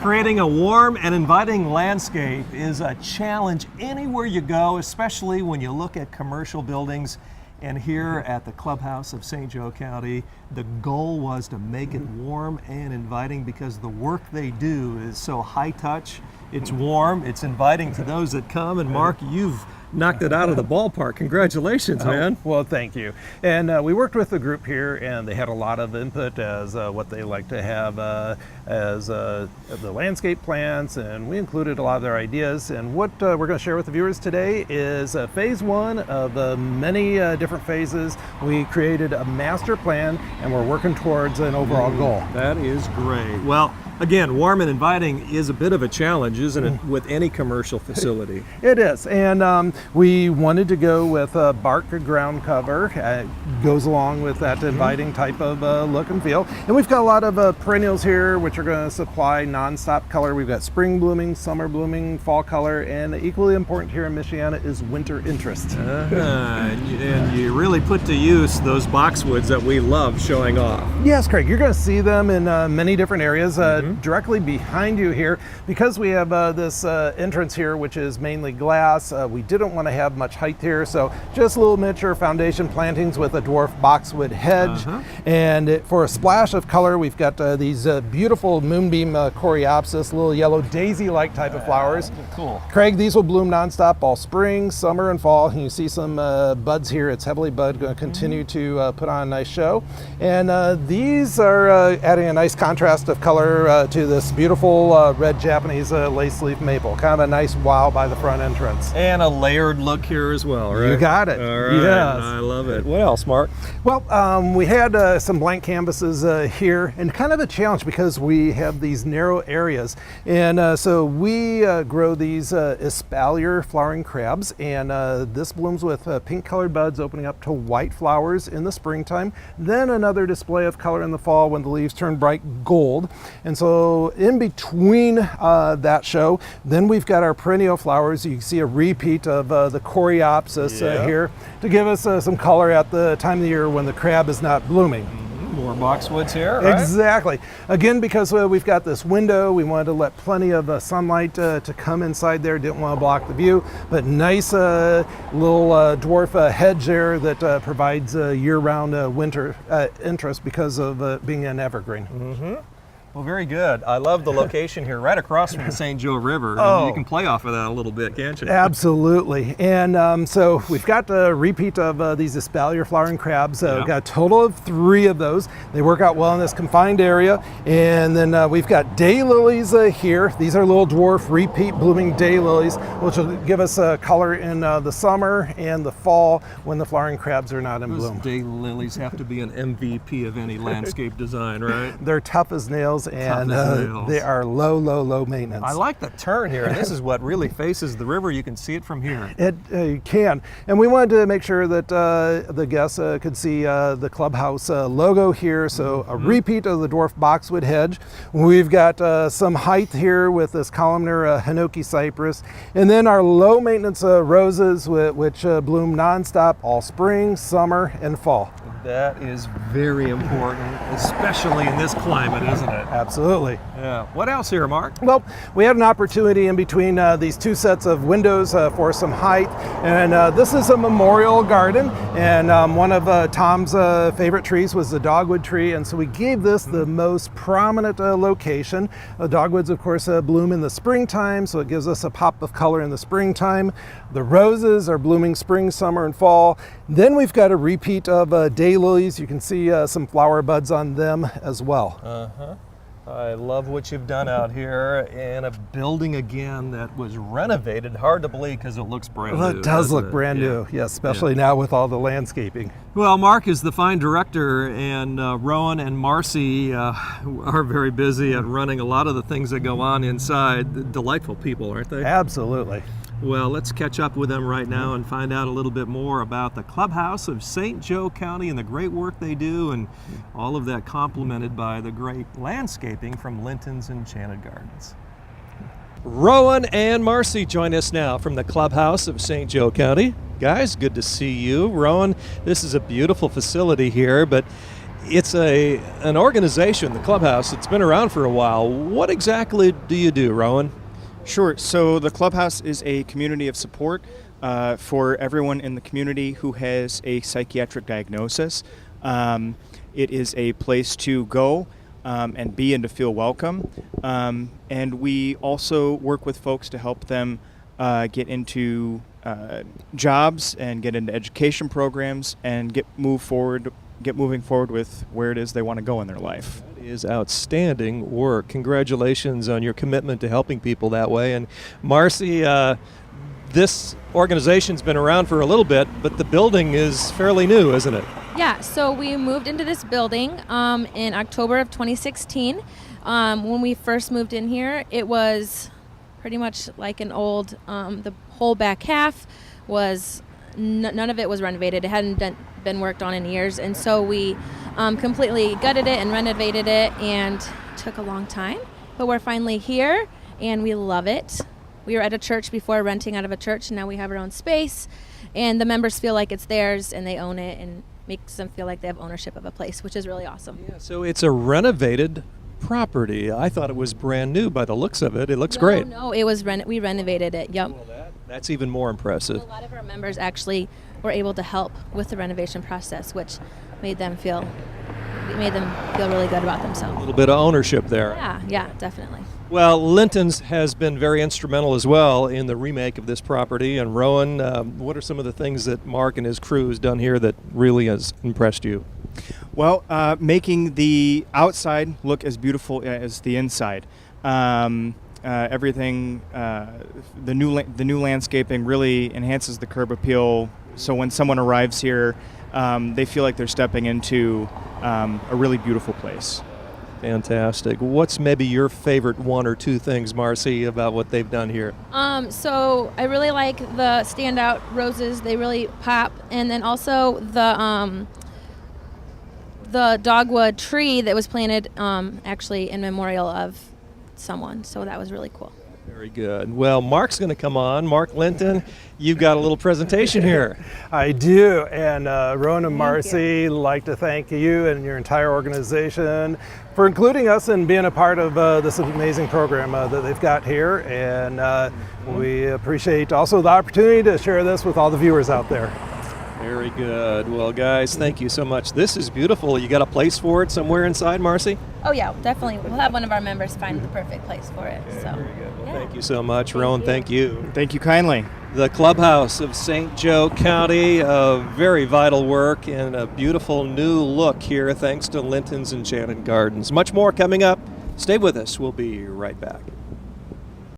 Creating a warm and inviting landscape is a challenge anywhere you go, especially when you look at commercial buildings. And here at the Clubhouse of St. Joe County, the goal was to make it warm and inviting because the work they do is so high touch. It's warm, it's inviting to those that come. And Mark, you've knocked it out of the ballpark. Congratulations, man. Well, thank you. And we worked with the group here, and they had a lot of input as what they like to have as the landscape plans, and we included a lot of their ideas. And what we're going to share with the viewers today is phase one of many different phases. We created a master plan, and we're working towards an overall goal. That is great. Well, again, warm and inviting is a bit of a challenge, isn't it, with any commercial facility? It is, and we wanted to go with a bark ground cover. It goes along with that inviting type of look and feel. And we've got a lot of perennials here, which are going to supply non-stop color. We've got spring blooming, summer blooming, fall color, and equally important here in Michiana is winter interest. And you really put to use those boxwoods that we love showing off. Yes, Craig, you're going to see them in many different areas. Directly behind you here, because we have this entrance here, which is mainly glass. We didn't want to have much height here, so just little miniature foundation plantings with a dwarf boxwood hedge. And for a splash of color, we've got these beautiful moonbeam coreopsis, little yellow daisy-like type of flowers. Cool. Craig, these will bloom nonstop all spring, summer, and fall. And you see some buds here. It's heavily bud, going to continue to put on a nice show. And these are adding a nice contrast of color to this beautiful red Japanese lace leaf maple. Kind of a nice wow by the front entrance. And a layered look here as well, right? You got it. All right. Yes. I love it. What else, Mark? Well, we had some blank canvases here, and kind of a challenge because we have these narrow areas. And so we grow these espalier flowering crabs, and this blooms with pink colored buds opening up to white flowers in the springtime. Then another display of color in the fall when the leaves turn bright gold. And so in between that show, then we've got our perennial flowers. You can see a repeat of the coreopsis here to give us some color at the time of the year when the crab is not blooming. More boxwoods here, right? Exactly. Again, because we've got this window, we wanted to let plenty of sunlight to come inside there. Didn't want to block the view, but nice little dwarf hedge there that provides year-round winter interest because of being an evergreen. Well, very good. I love the location here, right across from the St. Joe River. And you can play off of that a little bit, can't you? Absolutely. And so we've got a repeat of these espalier flowering crabs. We've got a total of 3 of those. They work out well in this confined area. And then we've got daylilies here. These are little dwarf repeat blooming daylilies, which will give us color in the summer and the fall when the flowering crabs are not in bloom. Daylilies have to be an MVP of any landscape design, right? They're tough as nails. And they are low maintenance. I like the turn here. This is what really faces the river. You can see it from here. It can. And we wanted to make sure that the guests could see the Clubhouse logo here. So a repeat of the dwarf boxwood hedge. We've got some height here with this columnar hinoki cypress. And then our low maintenance roses, which bloom nonstop all spring, summer, and fall. That is very important, especially in this climate, isn't it? Absolutely. Yeah. What else here, Mark? Well, we had an opportunity in between these 2 sets of windows for some height. And this is a memorial garden. And one of Tom's favorite trees was the dogwood tree. And so we gave this the most prominent location. Dogwoods, of course, bloom in the springtime, so it gives us a pop of color in the springtime. The roses are blooming spring, summer, and fall. Then we've got a repeat of daylilies. You can see some flower buds on them as well. I love what you've done out here, and a building again that was renovated. Hard to believe because it looks brand new. Well, it does look brand new, yes, especially now with all the landscaping. Well, Mark is the fine director, and Rowan and Marcy are very busy at running a lot of the things that go on inside. Delightful people, aren't they? Absolutely. Well, let's catch up with them right now and find out a little bit more about the Clubhouse of St. Joe County and the great work they do, and all of that complemented by the great landscaping from Linton's Enchanted Gardens. Rowan and Marcy join us now from the Clubhouse of St. Joe County. Guys, good to see you. Rowan, this is a beautiful facility here, but it's an organization, the Clubhouse. It's been around for a while. What exactly do you do, Rowan? Sure. So the Clubhouse is a community of support for everyone in the community who has a psychiatric diagnosis. It is a place to go and be and to feel welcome. And we also work with folks to help them get into jobs and get into education programs and get moving forward with where it is they want to go in their life. That is outstanding work. Congratulations on your commitment to helping people that way. And Marcy, this organization's been around for a little bit, but the building is fairly new, isn't it? Yeah, so we moved into this building in October of 2016. When we first moved in here, it was pretty much like an old, the whole back half was, none of it was renovated. It hadn't been worked on in years. And so we completely gutted it and renovated it, and took a long time. But we're finally here, and we love it. We were at a church before, renting out of a church, and now we have our own space. And the members feel like it's theirs, and they own it, and makes them feel like they have ownership of a place, which is really awesome. Yeah, so it's a renovated property. I thought it was brand new by the looks of it. It looks great. No, it was we renovated it. Yep. Well, that's even more impressive. A lot of our members actually were able to help with the renovation process, which made them feel really good about A themselves. little bit of ownership there. Yeah, definitely. Well, Linton's has been very instrumental as well in the remake of this property. And Rowan, what are some of the things that Mark and his crew has done here that really has impressed you? Well, making the outside look as beautiful as the inside. Everything, the new landscaping really enhances the curb appeal. So when someone arrives here, they feel like they're stepping into a really beautiful place. Fantastic. What's maybe your favorite one or two things, Marcy, about what they've done here? So I really like the standout roses. They really pop. And then also the dogwood tree that was planted actually in memorial of someone. So that was really cool. Very good. Well, Mark's going to come on. Mark Linton, you've got a little presentation here. I do, and Rowan and Marcy like to thank you and your entire organization for including us and being a part of this amazing program that they've got here, and we appreciate also the opportunity to share this with all the viewers out there. Very good. Well, guys, thank you so much. This is beautiful. You got a place for it somewhere inside, Marcy? Oh yeah, definitely. We'll have one of our members find the perfect place for it. Okay, So very good. Well, yeah. thank you so much, Rowan. Thank you. Thank you kindly. The Clubhouse of St. Joe County, very vital work and a beautiful new look here thanks to Linton's Enchanted Gardens. Much more coming up. Stay with us. We'll be right back.